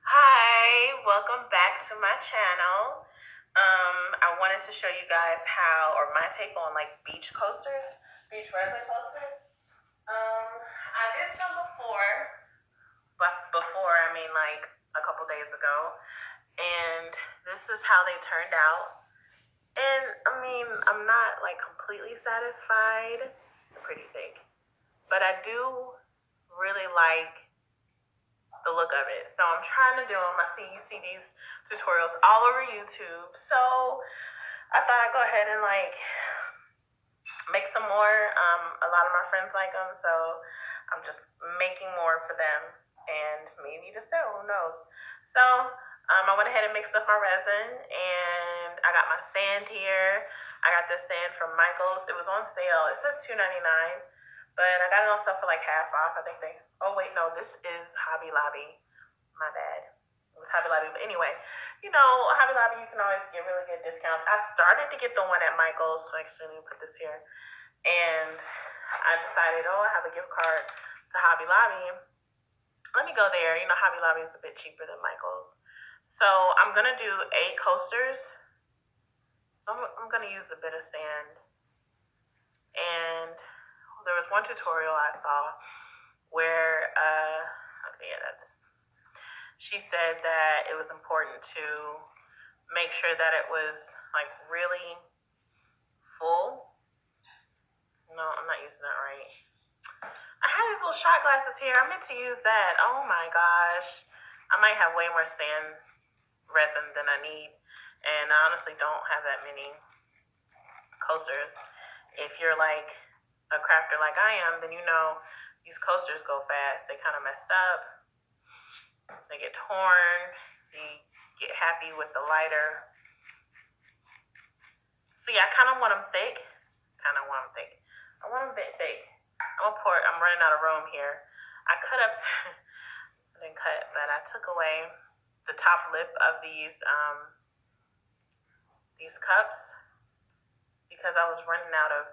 Hi, welcome back to my channel. I wanted to show you guys or my take on like beach coasters, beach resin coasters. I did some before, but I mean like a couple days ago, and this is how they turned out. And I mean, I'm not like completely satisfied. They're pretty thick, but I do really like the look of it. So I'm trying to do them. I see you see these tutorials all over YouTube. So I thought I'd go ahead and like make some more. A lot of my friends like them, so I'm just making more for them and maybe to sell. Who knows? So I went ahead and mixed up my resin, and I got my sand here. I got this sand from Michael's. It was on sale. It says $2.99, but I got it on sale for like half off. I think they. Oh wait, no, this is Hobby Lobby. My bad. It was Hobby Lobby, but anyway, Hobby Lobby, you can always get really good discounts. I started to get the one at Michael's, so actually, let me put this here. And I decided, I have a gift card to Hobby Lobby. Let me go there. Hobby Lobby is a bit cheaper than Michael's. So I'm going to do 8 coasters. So I'm going to use a bit of sand. And there was one tutorial I saw where, okay, yeah, she said that it was important to make sure that it was like really full. No, I'm not using that right. I had these little shot glasses here. I meant to use that. Oh my gosh. I might have way more sand resin than I need. And I honestly don't have that many coasters. If you're like a crafter like I am, then these coasters go fast. They kind of mess up. They get torn. You get happy with the lighter. So yeah, I kind of want them thick. I want them a bit thick. I'm running out of room here. I cut up, I didn't cut, but I took away the top lip of these cups because I was running out of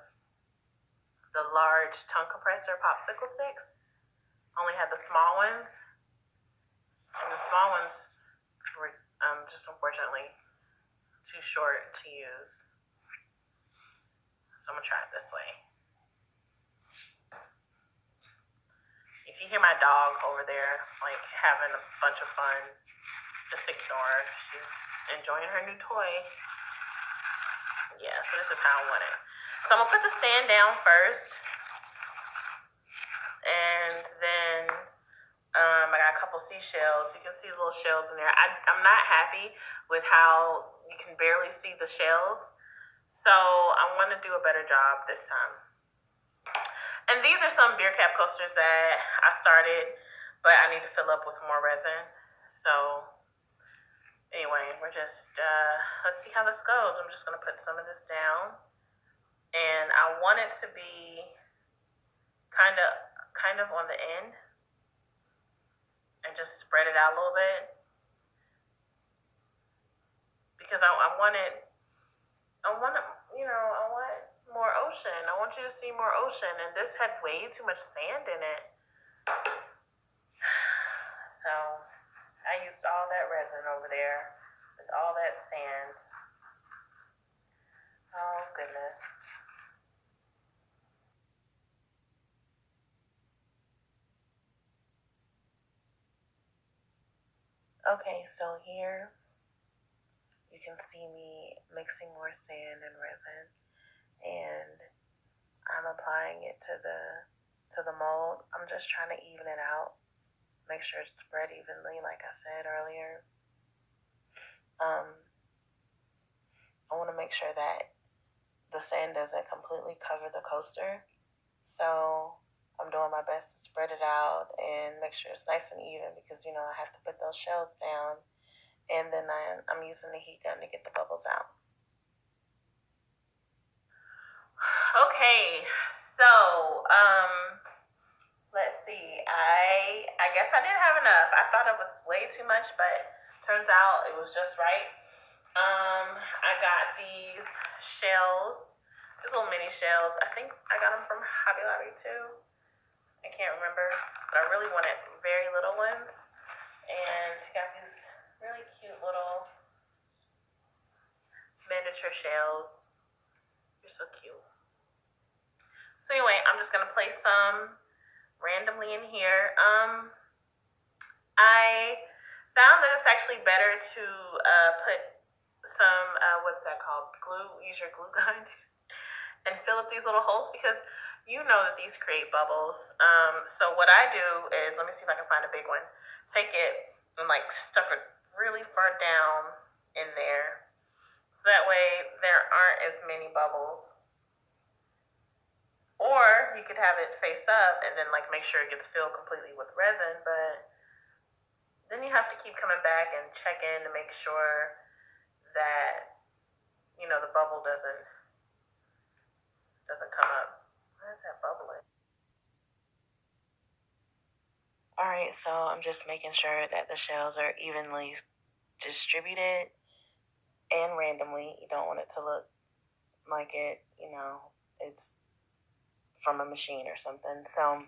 the large tongue compressor popsicle sticks. Only had the small ones, and the small ones were just unfortunately too short to use. So I'm gonna try it this way. If you hear my dog over there like having a bunch of fun, just ignore her. She's enjoying her new toy. Yeah, so this is how I want it. So I'm gonna put the sand down first, and then I got a couple seashells. You can see little shells in there. I'm not happy with how you can barely see the shells, so I want to do a better job this time. And these are some beer cap coasters that I started, but I need to fill up with more resin. So anyway, let's see how this goes. I'm just gonna put some of this down, and I want it to be kind of on the end, and just spread it out a little bit because I want more ocean. I want you to see more ocean, and this had way too much sand in it. So I used all that resin over there with all that sand. Oh goodness. Okay, so here you can see me mixing more sand and resin, and I'm applying it to the mold. I'm just trying to even it out, make sure it's spread evenly, like I said earlier. I want to make sure that the sand doesn't completely cover the coaster, so I'm doing my best to spread it out and make sure it's nice and even because I have to put those shells down, and then I'm using the heat gun to get the bubbles out. Okay, so let's see. I guess I didn't have enough. I thought it was way too much, but turns out it was just right. I got these shells, these little mini shells. I think I got them from Hobby Lobby too. I can't remember, but I really wanted very little ones. And got these miniature shells. You're so cute. So anyway, I'm just gonna place some randomly in here. I found that it's actually better to put some what's that called? Glue. Use your glue gun and fill up these little holes because you know that these create bubbles. So what I do is, let me see if I can find a big one. Take it and like stuff it really far down in there. So that way there aren't as many bubbles. Or you could have it face up and then like make sure it gets filled completely with resin, but then you have to keep coming back and check in to make sure that, you know, the bubble doesn't come up. Why is that bubbling? Alright, so I'm just making sure that the shells are evenly distributed and randomly. You don't want it to look like it, you know, it's from a machine or something. So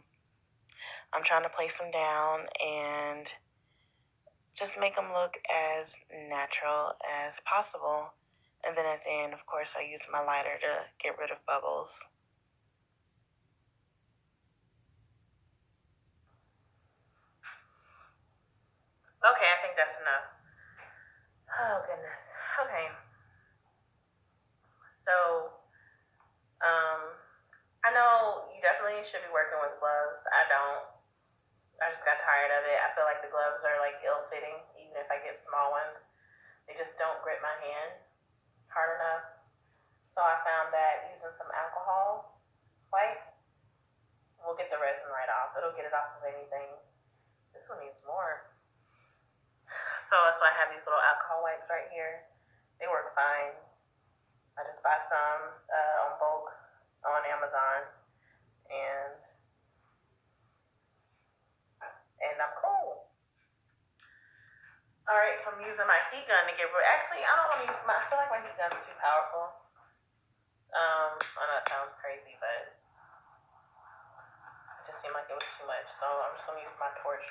I'm trying to place them down and just make them look as natural as possible. And then at the end, of course, I use my lighter to get rid of bubbles. Okay, I think that's enough. Oh, goodness. Okay. So, I know you definitely should be working with gloves. I don't. I just got tired of it. I feel like the gloves are like ill-fitting, even if I get small ones. They just don't grip my hand hard enough. So I found that using some alcohol wipes will get the resin right off. It'll get it off of anything. This one needs more. So I have these little alcohol wipes right here. They work fine. I just buy some on bulk on Amazon, and I'm cool. All right, so I'm using my heat gun to get rid. Actually, I don't want to use my. I feel like my heat gun's too powerful. I know it sounds crazy, but it just seemed like it was too much. So I'm just gonna use my torch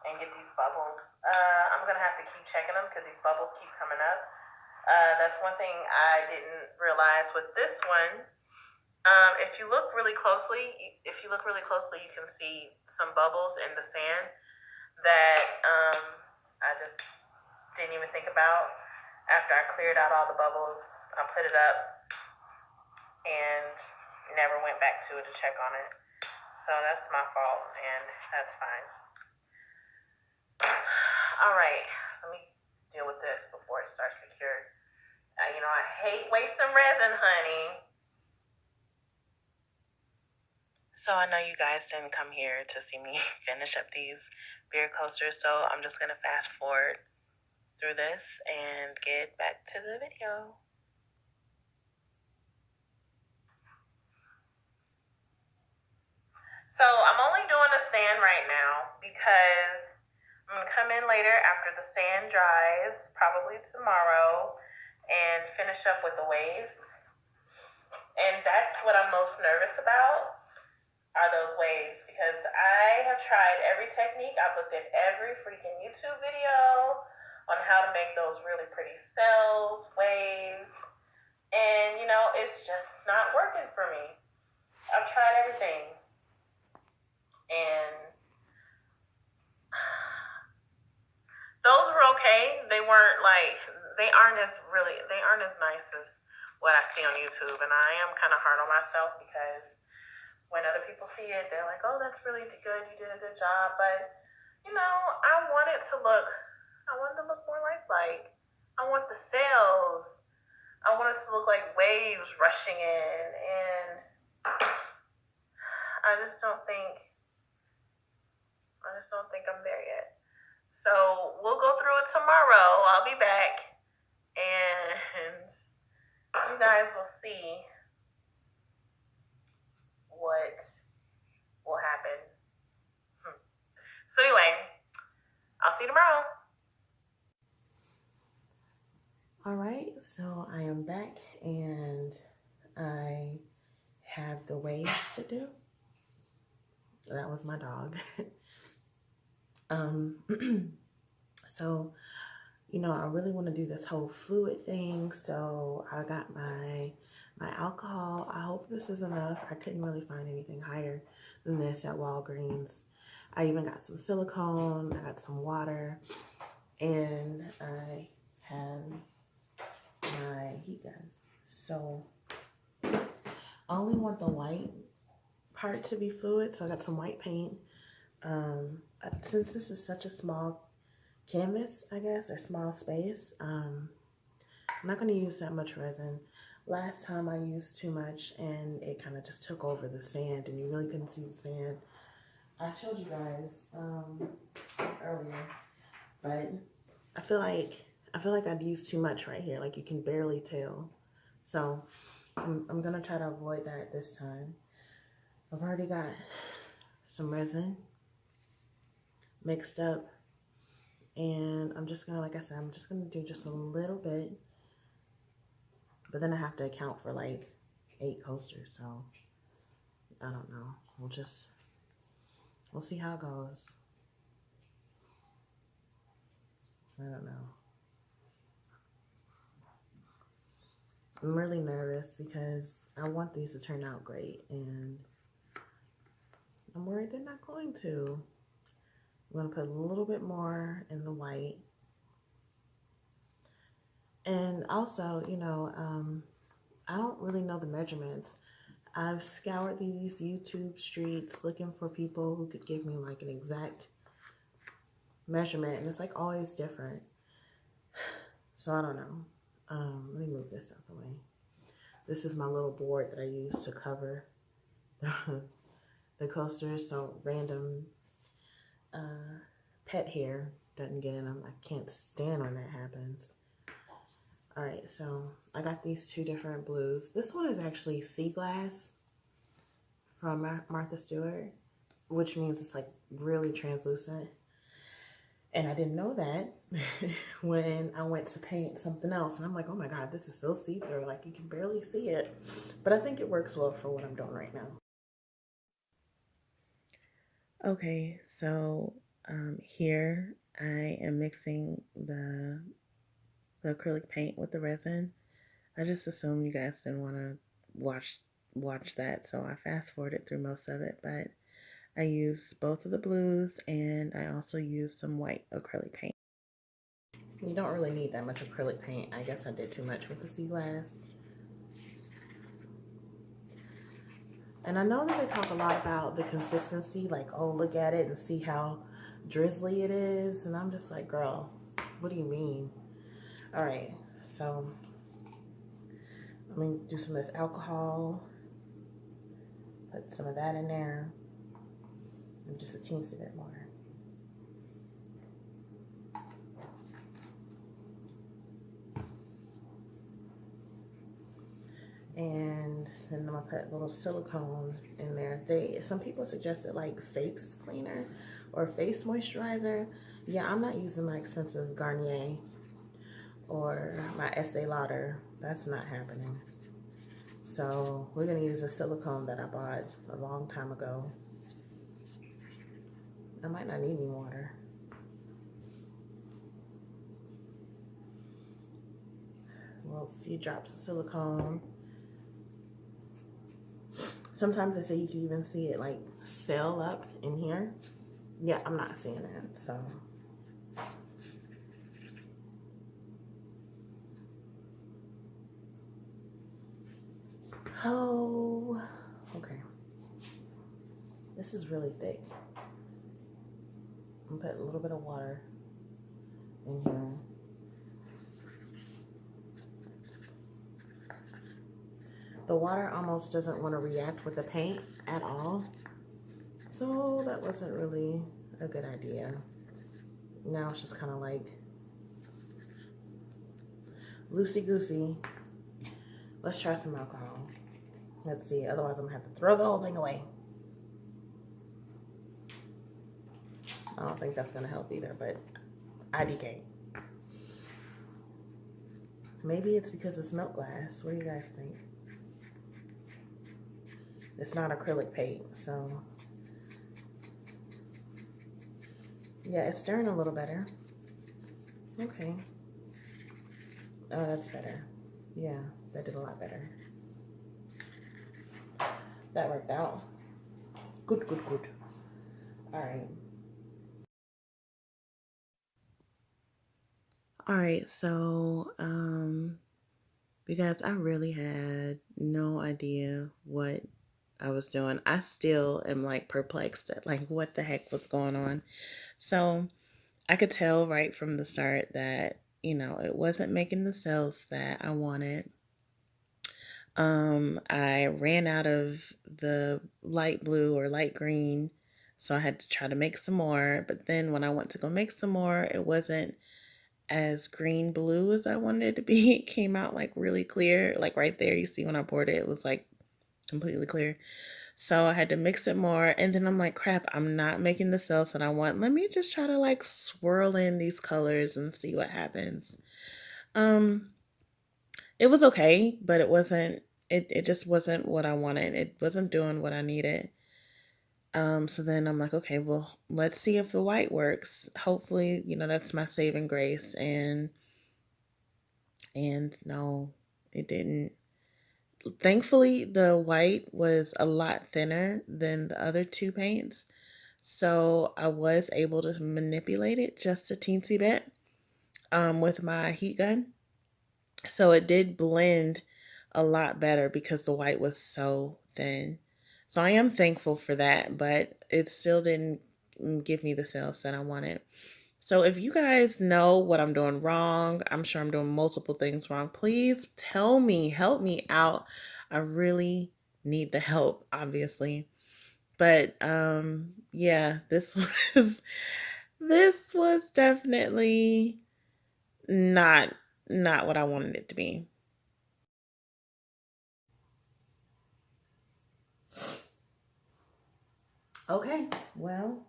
and get these bubbles. I'm gonna have to keep checking them because these bubbles keep coming up. That's one thing I didn't realize with this one. If you look really closely, you can see some bubbles in the sand that I just didn't even think about. After I cleared out all the bubbles, I put it up and never went back to it to check on it. So that's my fault, and that's fine. All right, let me deal with this before it starts to cure. You know, I hate wasting resin, honey. So I know you guys didn't come here to see me finish up these beer coasters, so I'm just gonna fast forward through this and get back to the video. So I'm only doing the sand right now because I'm gonna come in later after the sand dries, probably tomorrow, and finish up with the waves. And that's what I'm most nervous about, are those waves, because I have tried every technique. I've looked at every freaking YouTube video on how to make those really pretty cells, waves, and you know, it's just not working for me. I've tried everything, and those were okay. They aren't as nice as what I see on YouTube, and I am kind of hard on myself because when other people see it, they're like, "Oh, that's really good. You did a good job." But you know, I want it to look. I want it to look more lifelike. I want the cells. I want it to look like waves rushing in, and I just don't think I'm there yet. So we'll go through it tomorrow. I'll be back, and you guys will see what will happen. So anyway, I'll see you tomorrow. All right, so I am back and I have the waves to do. That was my dog. So you know, I really want to do this whole fluid thing, so I got my alcohol. I hope this is enough. I couldn't really find anything higher than this at Walgreens. I even got some silicone, I got some water, and I have my heat gun. So I only want the white part to be fluid, so I got some white paint. Since this is such a small canvas, I guess, or small space, I'm not going to use that much resin. Last time I used too much and it kind of just took over the sand and you really couldn't see the sand. I showed you guys earlier, but I feel like I'd used too much right here. Like you can barely tell. So I'm gonna try to avoid that this time. I've already got some resin mixed up, and I'm just gonna, like I said, I'm just gonna do just a little bit, but then I have to account for like 8 coasters, so I don't know. We'll see how it goes. I don't know. I'm really nervous because I want these to turn out great, and I'm worried they're not going to. I'm gonna put a little bit more in the white. And also, you know, I don't really know the measurements. I've scoured these YouTube streets looking for people who could give me like an exact measurement, and it's like always different. So I don't know. Let me move this out the way. This is my little board that I use to cover the coasters, so random pet hair doesn't get in them. I can't stand when that happens. All right, so I got these 2 different blues. This one is actually sea glass from Martha Stewart, which means it's like really translucent. And I didn't know that when I went to paint something else. And I'm like, oh my God, this is so see-through. Like you can barely see it. But I think it works well for what I'm doing right now. Okay, so here I am mixing the acrylic paint with the resin. I just assumed you guys didn't want to watch that, so I fast forwarded through most of it, but I used both of the blues and I also used some white acrylic paint. You don't really need that much acrylic paint. I guess I did too much with the sea glass. And I know that they talk a lot about the consistency, like, oh, look at it and see how drizzly it is. And I'm just like, girl, what do you mean? All right, so I'm gonna do some of this alcohol, put some of that in there, and just a teensy bit more. And then I'm gonna put a little silicone in there. Some people suggested like face cleaner or face moisturizer. Yeah, I'm not using my expensive Garnier or my Estee Lauder. That's not happening. So we're gonna use a silicone that I bought a long time ago. I might not need any water. Well, a few drops of silicone. Sometimes they say you can even see it like sail up in here. Yeah, I'm not seeing that, so. Oh, okay. This is really thick. I'm gonna put a little bit of water in here. The water almost doesn't want to react with the paint at all. So that wasn't really a good idea. Now it's just kind of like loosey-goosey. Let's try some alcohol. Let's see, otherwise I'm gonna have to throw the whole thing away. I don't think that's gonna help either, but IDK. Maybe it's because it's milk glass. What do you guys think? It's not acrylic paint, so. Yeah, it's stirring a little better. Okay, Oh, that's better. Yeah, that did a lot better. That worked out. Good, good, good. All right. All right, so because I really had no idea what I was doing. I still am like perplexed at like what the heck was going on. So I could tell right from the start that, it wasn't making the sales that I wanted. I ran out of the light blue or light green, so I had to try to make some more. But then when I went to go make some more, it wasn't as green blue as I wanted it to be. It came out like really clear. Like right there, you see when I poured it, it was like completely clear. So I had to mix it more. And then I'm like, crap, I'm not making the cells that I want. Let me just try to like swirl in these colors and see what happens. Um, it was okay, but it just wasn't what I wanted. It wasn't doing what I needed. So then I'm like, okay, well, let's see if the white works. Hopefully, that's my saving grace. And no, it didn't. Thankfully, the white was a lot thinner than the other two paints. So I was able to manipulate it just a teensy bit with my heat gun. So it did blend a lot better because the white was so thin. So I am thankful for that, but it still didn't give me the sales that I wanted. So if you guys know what I'm doing wrong, I'm sure I'm doing multiple things wrong. Please tell me, help me out. I really need the help, obviously. But yeah, this was this was definitely not not what I wanted it to be. Okay, well,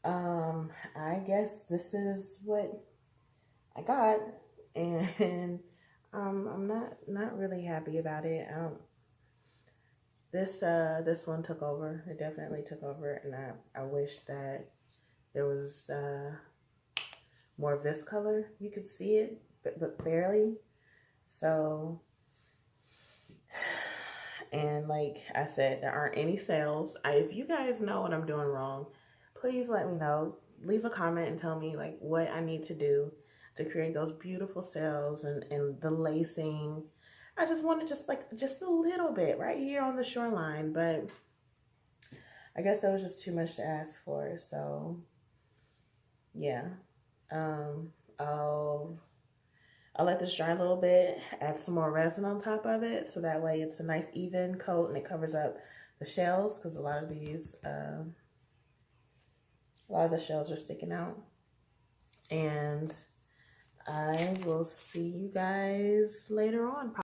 I guess this is what I got, and I'm not really happy about it. This one took over. It definitely took over, and I wish that there was more of this color. You could see it, but barely. So, and like I said, there aren't any sales. If you guys know what I'm doing wrong, please let me know. Leave a comment and tell me like what I need to do to create those beautiful sails and the lacing. I just wanted just a little bit right here on the shoreline, but I guess that was just too much to ask for. So yeah, um, I'll I'll let this dry a little bit, add some more resin on top of it, so that way it's a nice even coat and it covers up the shells because a lot of the shells are sticking out. And I will see you guys later on.